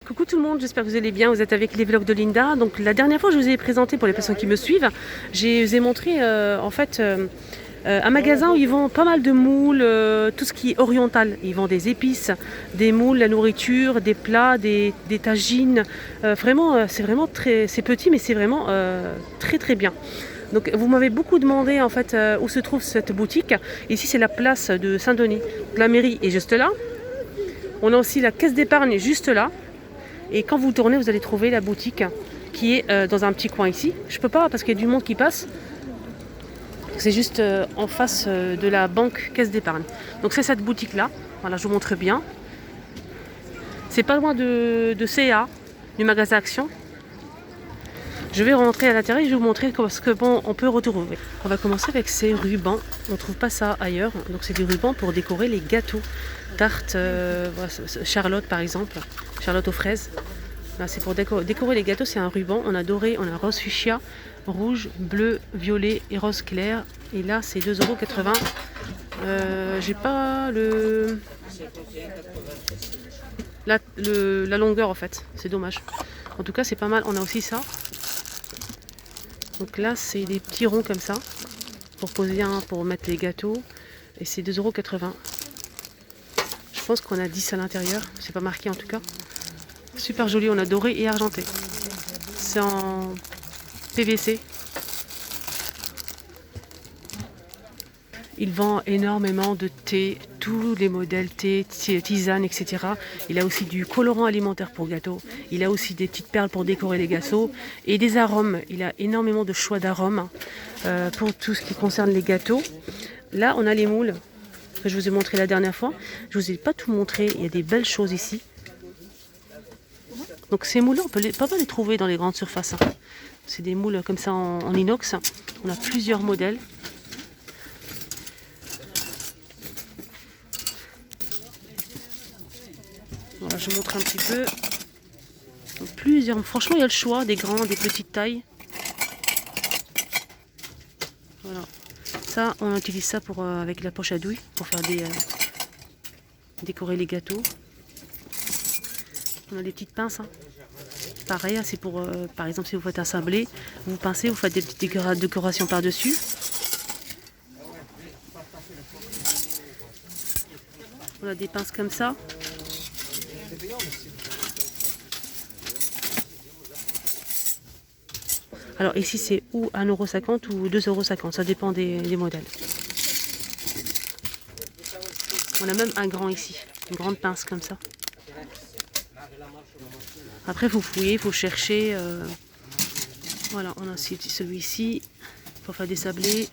Coucou tout le monde, j'espère que vous allez bien, vous êtes avec les vlogs de Linda. Donc la dernière fois je vous ai présenté, pour les personnes qui me suivent, je vous ai montré un magasin où ils vendent pas mal de moules, tout ce qui est oriental. Ils vendent des épices, des moules, la nourriture, des plats, des tagines. C'est vraiment c'est petit mais c'est vraiment très très bien. Donc vous m'avez beaucoup demandé en fait où se trouve cette boutique. Ici c'est la place de Saint-Denis. La mairie est juste là. On a aussi la caisse d'épargne juste là. Et quand vous tournez, vous allez trouver la boutique qui est dans un petit coin ici. Je peux pas parce qu'il y a du monde qui passe. C'est juste en face de la banque caisse d'épargne. Donc c'est cette boutique là. Voilà, je vous montre bien. C'est pas loin de CA, du magasin Action. Je vais rentrer à l'intérieur et je vais vous montrer ce que on peut retrouver. On va commencer avec ces rubans. On ne trouve pas ça ailleurs. Donc c'est des rubans pour décorer les gâteaux. Tarte, Charlotte par exemple. Charlotte aux fraises. Là, c'est pour décorer les gâteaux. C'est un ruban. On a doré, on a rose fuchsia, rouge, bleu, violet et rose clair. Et là c'est 2,80 €. J'ai pas la longueur en fait. C'est dommage. En tout cas c'est pas mal. On a aussi ça. Donc là, c'est des petits ronds comme ça, pour poser pour mettre les gâteaux. Et c'est 2,80 €. Je pense qu'on a 10 à l'intérieur, c'est pas marqué en tout cas. Super joli, on a doré et argenté. C'est en PVC. Il vend énormément de thé, tous les modèles thé, tisane, etc. Il a aussi du colorant alimentaire pour gâteaux. Il a aussi des petites perles pour décorer les gâteaux et des arômes. Il a énormément de choix d'arômes pour tout ce qui concerne les gâteaux. Là, on a les moules que je vous ai montré la dernière fois. Je ne vous ai pas tout montré. Il y a des belles choses ici. Donc ces moules-là, on peut pas les trouver dans les grandes surfaces. C'est des moules comme ça en inox. On a plusieurs modèles. Voilà, je vous montre un petit peu. Donc, plusieurs. Franchement, il y a le choix des grands, des petites tailles. Voilà. Ça, on utilise ça pour avec la poche à douille pour faire décorer les gâteaux. On a des petites pinces. Pareil, c'est pour, par exemple, si vous faites un sablé, vous pincez, vous faites des petites décorations par-dessus. On a des pinces comme ça. Alors ici c'est ou 1,50 € ou 2,50 €, ça dépend des modèles. On a même un grand ici, une grande pince comme ça. Après il faut fouiller, il faut chercher. Voilà, on a aussi celui-ci pour faire des sablés.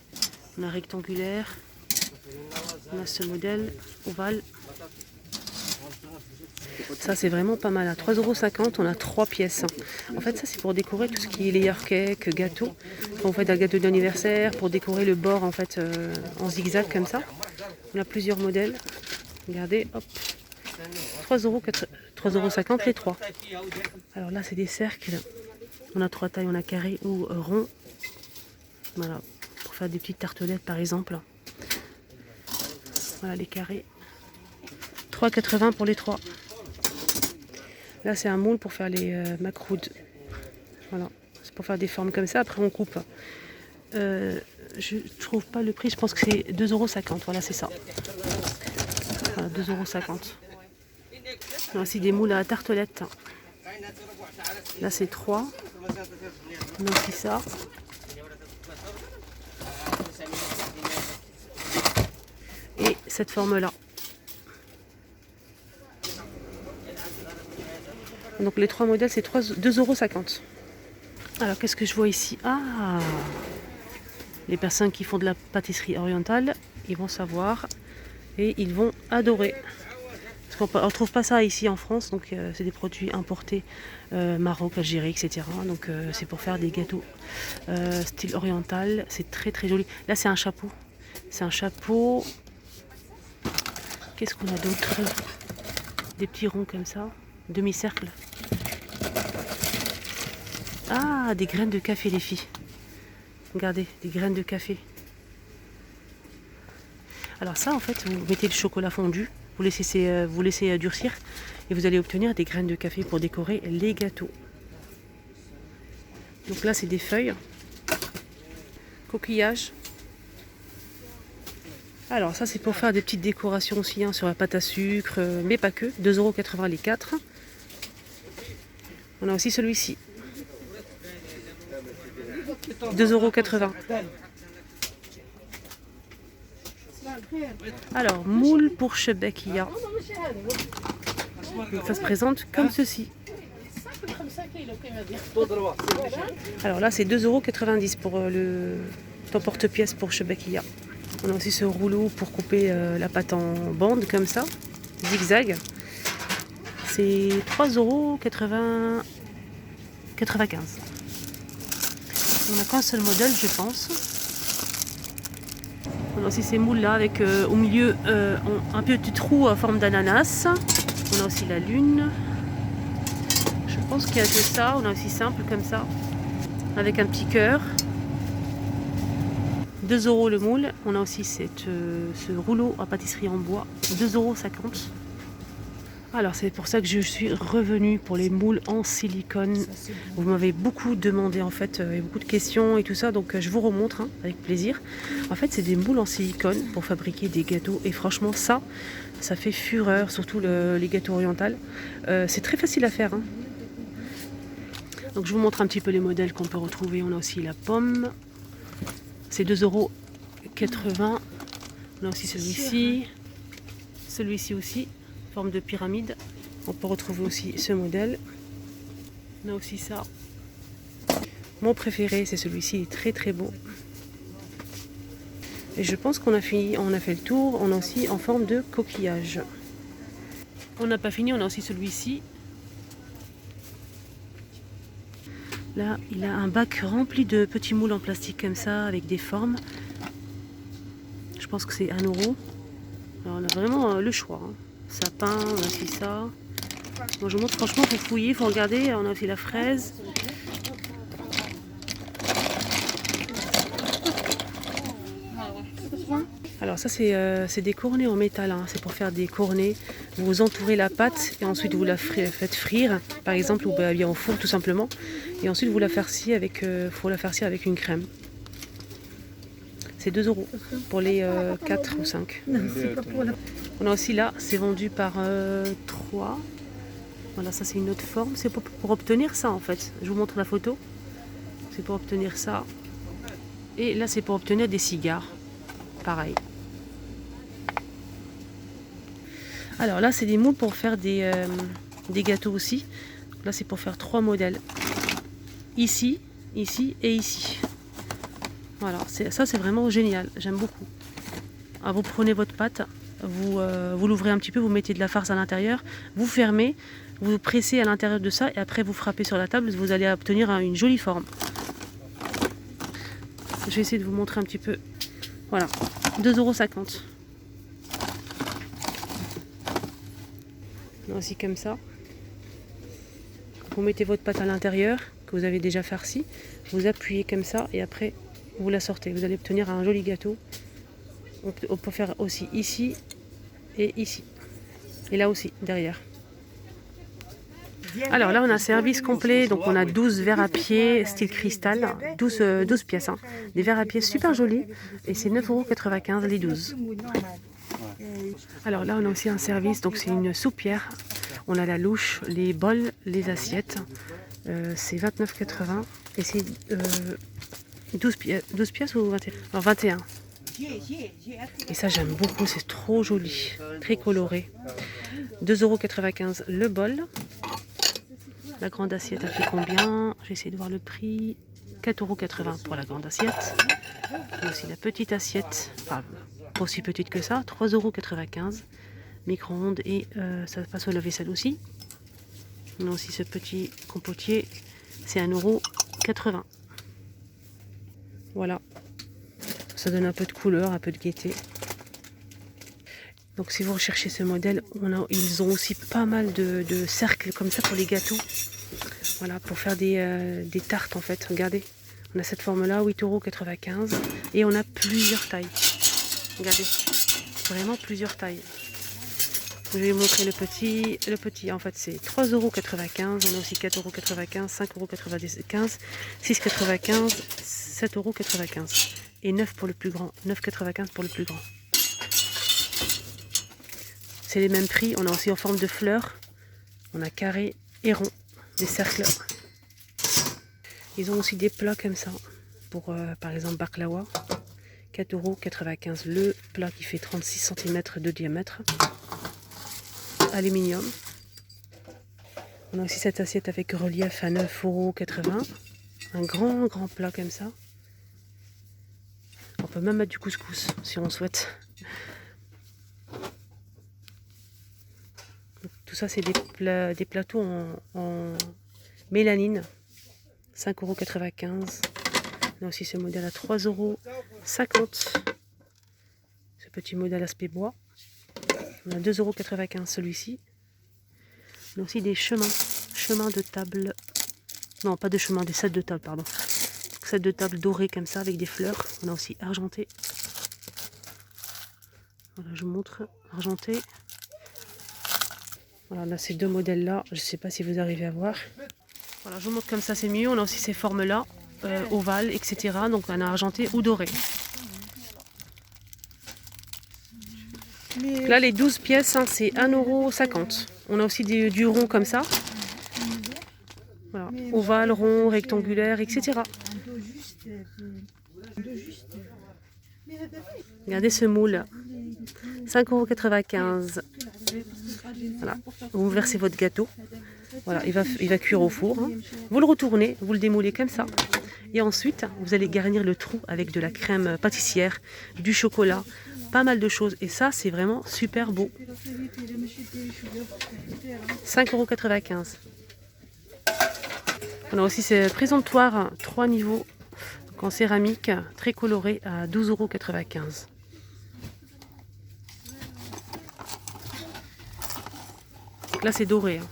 On a rectangulaire. On a ce modèle ovale. Ça c'est vraiment pas mal, à 3,50 €, on a 3 pièces. En fait ça c'est pour décorer tout ce qui est layer cake, gâteau. Quand vous faites un gâteau d'anniversaire, pour décorer le bord en fait en zigzag comme ça. On a plusieurs modèles. Regardez, hop. 3,50 € les 3. Alors là c'est des cercles. On a 3 tailles, on a carré ou rond. Voilà, pour faire des petites tartelettes par exemple. Voilà les carrés. 3,80 € pour les 3. Là, c'est un moule pour faire les macroudes. Voilà, c'est pour faire des formes comme ça. Après, on coupe. Je trouve pas le prix. Je pense que c'est 2,50 €. Voilà, c'est ça. Voilà, 2,50 €. On a aussi des moules à tartelettes. Là, c'est 3. On a aussi ça. Et cette forme-là. Donc les 3 modèles c'est 2,50 €. Alors qu'est-ce que je vois ici? Ah, les personnes qui font de la pâtisserie orientale, ils vont savoir et ils vont adorer. Parce qu'on ne trouve pas ça ici en France, donc c'est des produits importés Maroc, Algérie, etc. Donc c'est pour faire des gâteaux style oriental. C'est très très joli. Là c'est un chapeau. C'est un chapeau. Qu'est-ce qu'on a d'autre? Des petits ronds comme ça. Demi-cercle. Ah, des graines de café les filles. Regardez, des graines de café. Alors ça en fait, vous mettez le chocolat fondu vous laissez durcir et vous allez obtenir des graines de café pour décorer les gâteaux. Donc là c'est des feuilles, coquillages. Alors ça c'est pour faire des petites décorations aussi hein, sur la pâte à sucre, mais pas que. 2,80 € les 4. On a aussi celui-ci. 2,80 €. Alors, moule pour Shebekia. Ça se présente comme ceci. Alors là, c'est 2,90 € pour ton porte-pièce pour Shebekia. On a aussi ce rouleau pour couper la pâte en bande comme ça, zigzag. C'est 3,95 €. On n'a qu'un seul modèle, je pense. On a aussi ces moules là avec au milieu un petit trou en forme d'ananas. On a aussi la lune. Je pense qu'il y a que ça. On a aussi simple comme ça, avec un petit cœur. 2 € le moule. On a aussi ce rouleau à pâtisserie en bois, 2,50 €. Alors c'est pour ça que je suis revenue pour les moules en silicone. Vous m'avez beaucoup demandé en fait, et beaucoup de questions et tout ça, donc je vous remontre hein, avec plaisir. En fait c'est des moules en silicone pour fabriquer des gâteaux et franchement ça fait fureur, surtout les gâteaux orientaux. C'est très facile à faire. Hein. Donc je vous montre un petit peu les modèles qu'on peut retrouver. On a aussi la pomme. C'est 2,80 €. On a aussi celui-ci aussi, forme de pyramide. On peut retrouver aussi ce modèle. On a aussi ça. Mon préféré, c'est celui-ci, il est très très beau. Et je pense qu'on a fini, on a fait le tour. On a aussi en forme de coquillage. On n'a pas fini, on a aussi celui-ci. Là, il a un bac rempli de petits moules en plastique comme ça, avec des formes. Je pense que c'est 1 €. Alors, on a vraiment le choix. Hein. Sapin, on a aussi ça. Bon, je vous montre, franchement, il faut fouiller, il faut regarder. On a aussi la fraise. Alors ça, c'est des cornets en métal. Hein. C'est pour faire des cornets. Vous entourez la pâte et ensuite vous la faites frire, par exemple, ou bien au four tout simplement. Et ensuite vous la farcissez avec, faut la farcir avec une crème. C'est 2 € pour les 4 ou 5. On a aussi là, c'est vendu par 3. Voilà, ça c'est une autre forme. C'est pour obtenir ça en fait. Je vous montre la photo. C'est pour obtenir ça. Et là c'est pour obtenir des cigares. Pareil. Alors là c'est des moules pour faire des gâteaux aussi. Là c'est pour faire 3 modèles. Ici, ici et ici. Voilà, ça c'est vraiment génial. J'aime beaucoup. Alors, vous prenez votre pâte, vous l'ouvrez un petit peu, vous mettez de la farce à l'intérieur, vous fermez, vous pressez à l'intérieur de ça et après vous frappez sur la table, vous allez obtenir une jolie forme. Je vais essayer de vous montrer un petit peu. Voilà, 2,50 €. Aussi comme ça. Vous mettez votre pâte à l'intérieur, que vous avez déjà farci, vous appuyez comme ça et après vous la sortez. Vous allez obtenir un joli gâteau. On peut faire aussi ici et ici. Et là aussi, derrière. Alors là, on a un service complet. Donc on a 12 verres à pied, style cristal. 12 pièces. Hein. Des verres à pied super jolis. Et c'est 9,95 € les 12. Alors là, on a aussi un service. Donc c'est une soupière. On a la louche, les bols, les assiettes. C'est 29,80 €. Et c'est 12 pièces ou 21? Alors 21. Et ça j'aime beaucoup, c'est trop joli, très coloré. 2,95 € le bol. La grande assiette a fait combien? J'ai essayé de voir le prix. 4,80 € pour la grande assiette. Et aussi la petite assiette, enfin pas aussi petite que ça, 3,95 €. Micro-ondes et ça passe au lave-vaisselle aussi. On a aussi ce petit compotier, c'est 1,80 €. Voilà. Ça donne un peu de couleur, un peu de gaieté. Donc si vous recherchez ce modèle, ils ont aussi pas mal de cercles comme ça pour les gâteaux. Voilà, pour faire des tartes en fait. Regardez, on a cette forme-là, 8,95 € et on a plusieurs tailles. Regardez, vraiment plusieurs tailles. Je vais vous montrer le petit. Le petit, en fait, c'est 3,95 €. On a aussi 4,95 €, 5,95 €, 6,95 €, 7,95 € et 9 pour le plus grand. 9,95 € pour le plus grand. C'est les mêmes prix. On a aussi en forme de fleurs. On a carré et rond, des cercles. Ils ont aussi des plats comme ça. Pour par exemple baklawa. 4,95 € le plat qui fait 36 cm de diamètre. Aluminium. On a aussi cette assiette avec relief à 9,80 €. Un grand plat comme ça. On peut même mettre du couscous si on souhaite. Tout ça c'est des plateaux en mélanine. 5,95 €. On a aussi ce modèle à 3,50 €. Ce petit modèle aspect bois. On a 2,95 € celui-ci. On a aussi des chemins de table. Non, pas de chemin, des sets de table, pardon. Sets de table dorés comme ça avec des fleurs. On a aussi argenté. Voilà, je vous montre argenté. Voilà, on a ces deux modèles-là. Je ne sais pas si vous arrivez à voir. Voilà, je vous montre comme ça, c'est mieux. On a aussi ces formes-là, ovales, etc. Donc on a argenté ou doré. Donc là, les 12 pièces, hein, c'est 1,50 €. On a aussi du rond comme ça. Voilà. Ovale, rond, rectangulaire, etc. Regardez ce moule. 5,95 €. Voilà. Vous versez votre gâteau. Voilà, il va cuire au four. Hein. Vous le retournez, vous le démoulez comme ça. Et ensuite, vous allez garnir le trou avec de la crème pâtissière, du chocolat, pas mal de choses. Et ça, c'est vraiment super beau. 5,95 €. On a aussi ces présentoirs 3 niveaux donc en céramique, très coloré à 12,95 €. Donc là, c'est doré. Hein.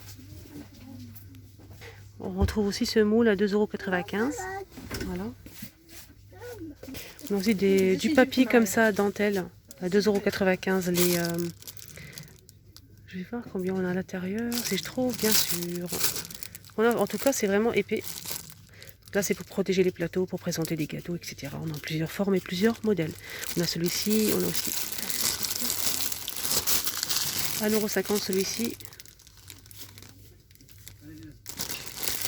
On retrouve aussi ce moule à 2,95 €. Voilà. On a aussi du papier comme ça, dentelle, à 2,95 €. Je vais voir combien on a à l'intérieur, si je trouve, bien sûr. En tout cas, c'est vraiment épais. Donc là, c'est pour protéger les plateaux, pour présenter des gâteaux, etc. On a plusieurs formes et plusieurs modèles. On a celui-ci, on a aussi 1,50 € celui-ci.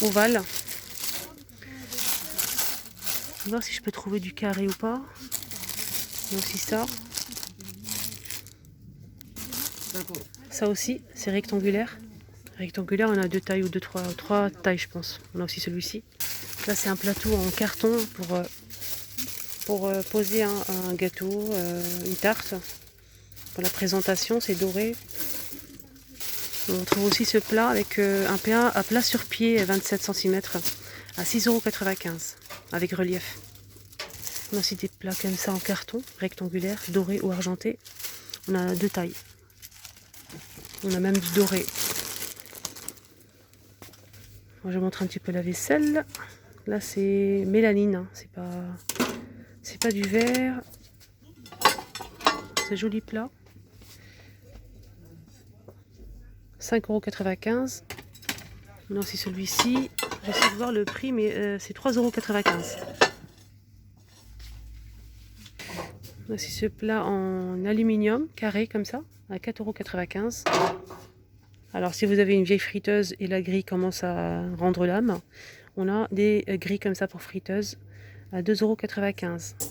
Ovale. Je vais voir si je peux trouver du carré ou pas. Il y a aussi ça. Ça aussi, c'est rectangulaire. Rectangulaire, on a 2 tailles ou 3 tailles, je pense. On a aussi celui-ci. Là, c'est un plateau en carton pour poser un gâteau, une tarte. Pour la présentation, c'est doré. On trouve aussi ce plat avec un plat sur pied 27 cm à 6,95 € avec relief. On a aussi des plats comme ça en carton, rectangulaire, doré ou argenté. On a 2 tailles. On a même du doré. Moi, je montre un petit peu la vaisselle. Là, c'est mélanine, hein. C'est pas du verre. C'est joli plat. 5,95 €. On a aussi celui-ci. J'essaie de voir le prix, mais c'est 3,95 €. On a aussi ce plat en aluminium, carré comme ça, à 4,95 €. Alors si vous avez une vieille friteuse et la grille commence à rendre l'âme, on a des grilles comme ça pour friteuse à 2,95 €.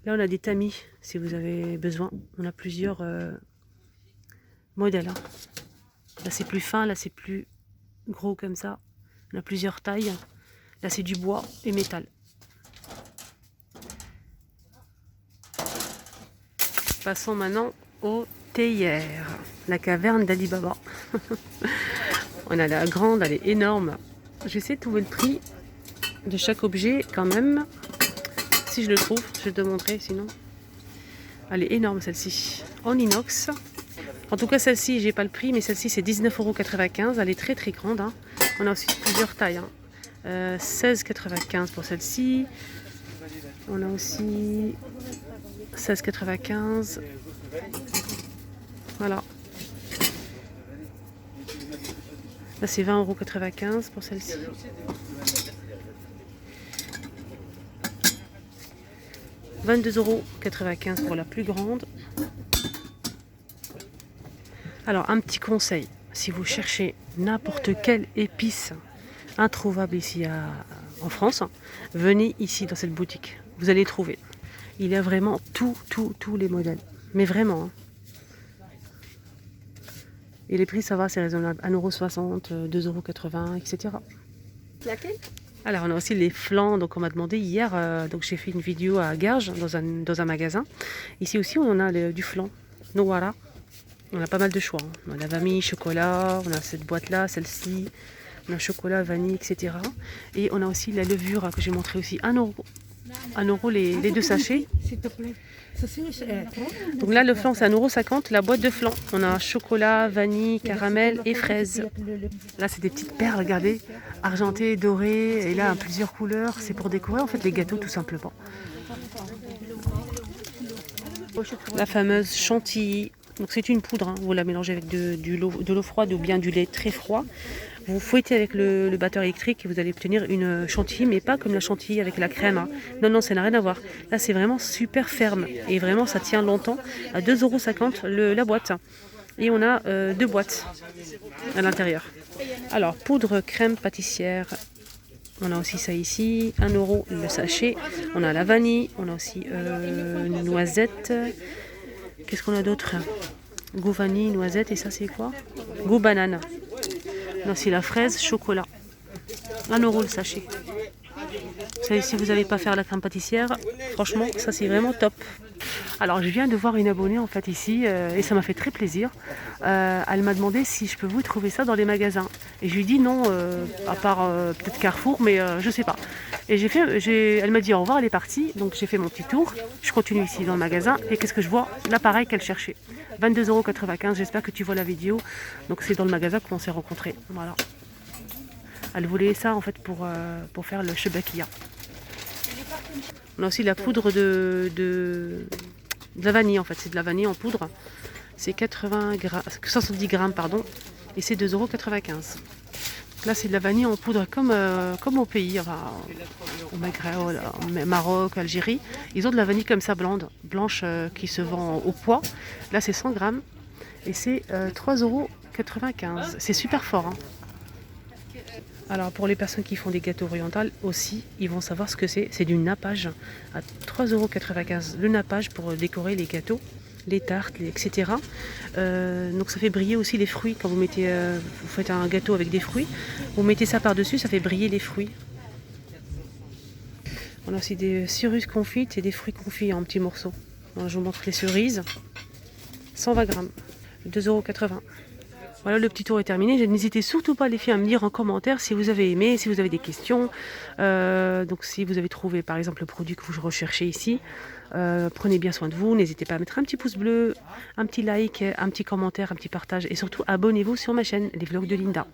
Là on a des tamis si vous avez besoin. On a plusieurs modèles. Hein. Là c'est plus fin, là c'est plus gros comme ça. On a plusieurs tailles. Là c'est du bois et métal. Passons maintenant au théière, la caverne d'Ali Baba. On a la grande, elle est énorme. Je vais essayer de trouver le prix de chaque objet quand même. Si je le trouve, je vais te montrer sinon. Elle est énorme celle-ci, en inox. En tout cas celle-ci, j'ai pas le prix, mais celle-ci c'est 19,95 €. Elle est très très grande. Hein. On a aussi plusieurs tailles. Hein. 16,95 € pour celle-ci. On a aussi 16,95 €. Voilà. Là, c'est 20,95 € pour celle-ci. 22,95 € pour la plus grande. Alors, un petit conseil, si vous cherchez n'importe quelle épice introuvable ici en France, venez ici dans cette boutique. Vous allez trouver. Il y a vraiment tous les modèles. Mais vraiment. Hein. Et les prix, ça va, c'est raisonnable. 1,60 €, 2,80 €, etc. Laquelle? Alors, on a aussi les flancs. Donc, on m'a demandé hier. Donc, j'ai fait une vidéo à Garges, dans un magasin. Ici aussi, on a du flan. Noara. On a pas mal de choix. Hein. On a la vanille, chocolat. On a cette boîte-là, celle-ci. On a chocolat, vanille, etc. Et on a aussi la levure que j'ai montré aussi. 1 €. 1 € les deux sachets. S'il te plaît. Donc là, le flan, c'est 1,50 €. La boîte de flan, on a chocolat, vanille, caramel et fraises. Là, c'est des petites perles, regardez, argentées, dorées. Et là, plusieurs couleurs. C'est pour décorer, en fait, les gâteaux, tout simplement. La fameuse chantilly. Donc c'est une poudre, hein. Vous la mélangez avec de l'eau froide ou bien du lait très froid. Vous fouettez avec le batteur électrique et vous allez obtenir une chantilly, mais pas comme la chantilly avec la crème. Hein. Non, ça n'a rien à voir. Là, c'est vraiment super ferme et vraiment, ça tient longtemps. À 2,50 € la boîte. Et on a 2 boîtes à l'intérieur. Alors, poudre crème pâtissière. On a aussi ça ici, 1 € le sachet. On a la vanille, on a aussi noisette. Qu'est-ce qu'on a d'autre? Goût vanille, noisette, et ça c'est quoi? Goût banane. Non, c'est la fraise, chocolat. 1 € le sachet. Si vous n'allez pas faire la crème pâtissière, franchement, ça c'est vraiment top. Alors, je viens de voir une abonnée en fait ici, et ça m'a fait très plaisir. Elle m'a demandé si je peux vous trouver ça dans les magasins. Et je lui ai dit non, à part peut-être Carrefour, mais je sais pas. Et elle m'a dit au revoir, elle est partie. Donc j'ai fait mon petit tour. Je continue ici dans le magasin. Et qu'est-ce que je vois? L'appareil qu'elle cherchait. 22,95 €. J'espère que tu vois la vidéo. Donc c'est dans le magasin qu'on s'est rencontrés. Voilà. Elle voulait ça en fait pour faire le shebakia. On a aussi la poudre de la vanille en fait. C'est de la vanille en poudre. C'est 70 grammes pardon. Et c'est 2,95 €. Là, c'est de la vanille en poudre comme au pays, enfin, au Maghreb, au Maroc, Algérie. Ils ont de la vanille comme ça, blanche qui se vend au poids. Là, c'est 100 grammes et c'est 3,95 €. C'est super fort. Hein. Alors, pour les personnes qui font des gâteaux orientaux aussi, ils vont savoir ce que c'est. C'est du nappage à 3,95 € le nappage pour décorer les gâteaux. Les tartes, etc. Donc ça fait briller aussi les fruits. Quand vous faites un gâteau avec des fruits, vous mettez ça par-dessus, ça fait briller les fruits. On a aussi des cerises confites et des fruits confits en petits morceaux. Alors, je vous montre les cerises. 120 grammes, 2,80 €. Voilà, le petit tour est terminé. N'hésitez surtout pas les filles à me dire en commentaire si vous avez aimé, si vous avez des questions. Donc si vous avez trouvé par exemple le produit que vous recherchez ici, prenez bien soin de vous. N'hésitez pas à mettre un petit pouce bleu, un petit like, un petit commentaire, un petit partage et surtout abonnez-vous sur ma chaîne, les vlogs de Linda.